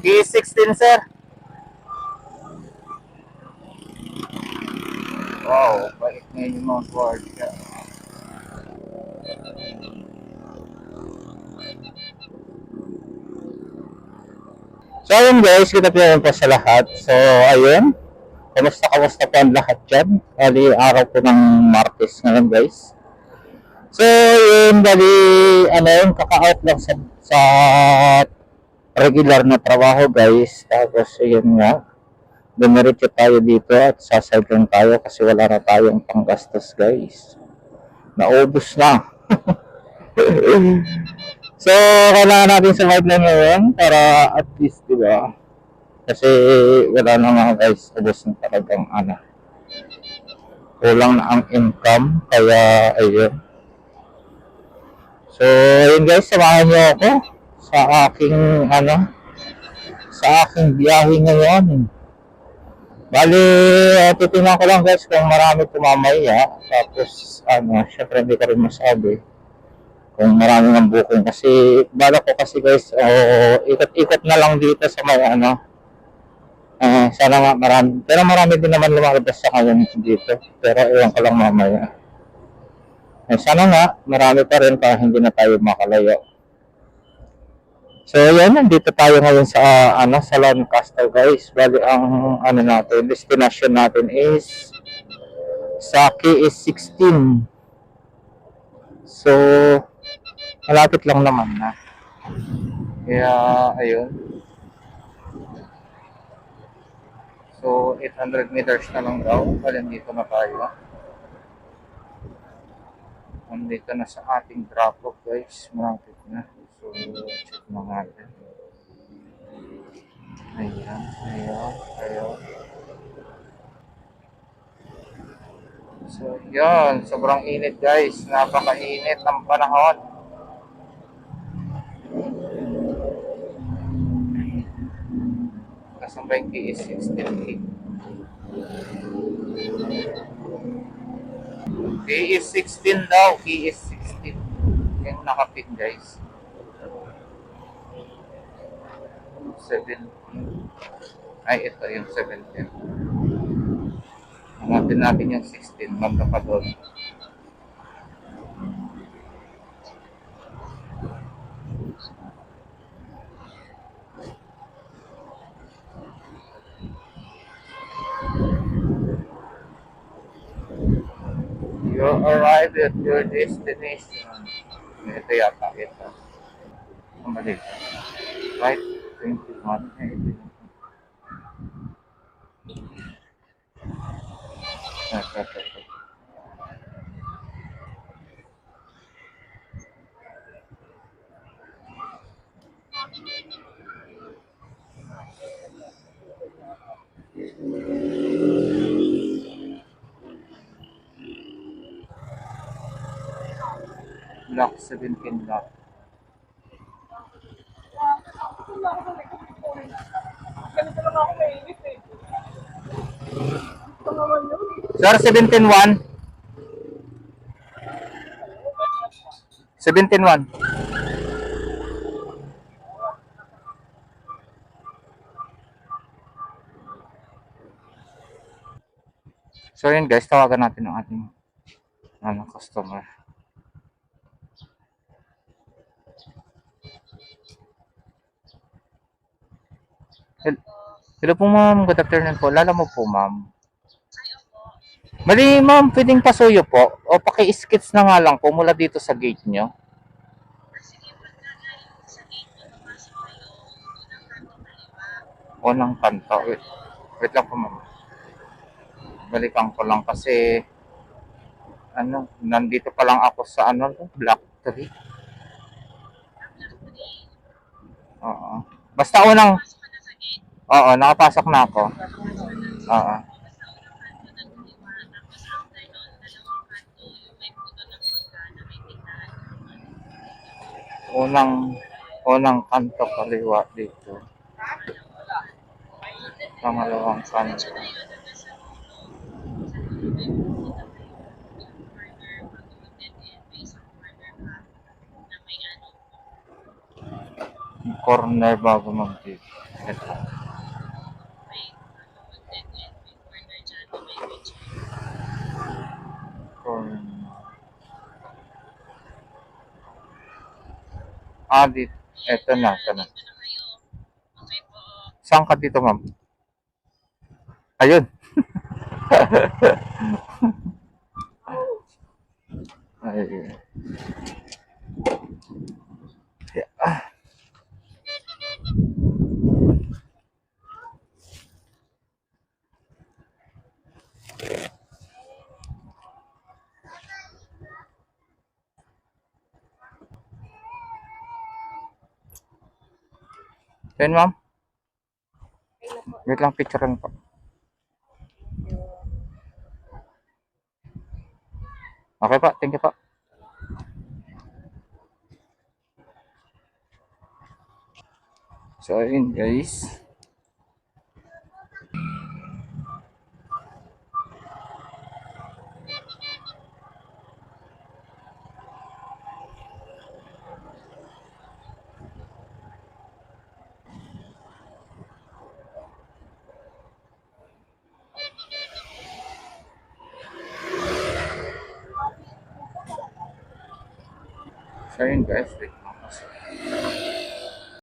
P16 sir. Wow, balik na yung Mount Ward. So ayun guys, kita po po sa lahat. So ayun, kamusta po ang lahat dyan? Bali araw po ng Martes ngayon guys. So yun, bali ano yun, kaka-out lang sa regular na trabaho guys. Tapos yun nga, dumiretso tayo dito at sasaydon tayo kasi wala na tayong panggastos guys. Naubos na. So kailangan natin survive na ngayon para at least diba, kasi wala na nga guys, ubos na talagang ano, kulang na ang income, kaya ayun. So ayun guys, samahan niyo ako sa aking ano, sa aking biyahe ngayon. Bali, titingnan ko lang guys kung marami tumamaya. Tapos ano, syempre hindi ko rin masabi kung marami ng booking kasi bala ko kasi guys, ikot-ikot na lang dito sa may ano. Sana nga marami, pero marami din naman lumalabas sa ngayon dito, pero ewan ko lang mamaya. Sana nga marami pa rin para hindi na tayo makalayo. So yan, nandito tayo ngayon sa ano, sa Lancaster guys. Bali ang ano natin, destination natin is sa KS16. So malapit lang naman na. Kaya ayun. So 800 meters na lang daw. Bali dito na tayo. Nandito na sa ating drop-off guys. Malapit na. So check na natin. Ayan, ayan, ayan. So, yun. Sobrang init guys. Napaka-init ng panahon. Kasama yung KS16. KS16 daw. KS16. Yung nakapin guys. 17. Ay, ito yung 17. Hanapin natin yung 16. Banda pa doon. You arrive at your destination. Ito yata. Ito. Ang balik. Right? 21. Ito. Block 17 block. Sir, 17-1. 17-1. So yun guys, tawagan natin ang ating customer. Hello po ma'am, good afternoon po. Lala mo po ma'am. Mali ma'am, pwedeng pasuyo po o paki-skits na nga lang po mula dito sa gate nyo. Unang kanto. Wait lang po ma'am. Balikan ko lang kasi ano, nandito pa lang ako sa ano, block 3. Oo. Basta unang, oo, nakapasok na ako. Oo. Unang kanto kaliwa dito. Pangalawang kanto. Corner bago mag-dip. Ito. Corner. Dito. Ito na, ito na. Saan ka dito, ma'am? Ayun. Ayun. Ayun, ma'am. Wait lang, picturean po. Okay po, thank you po. So, ayun guys. So, ayun guys.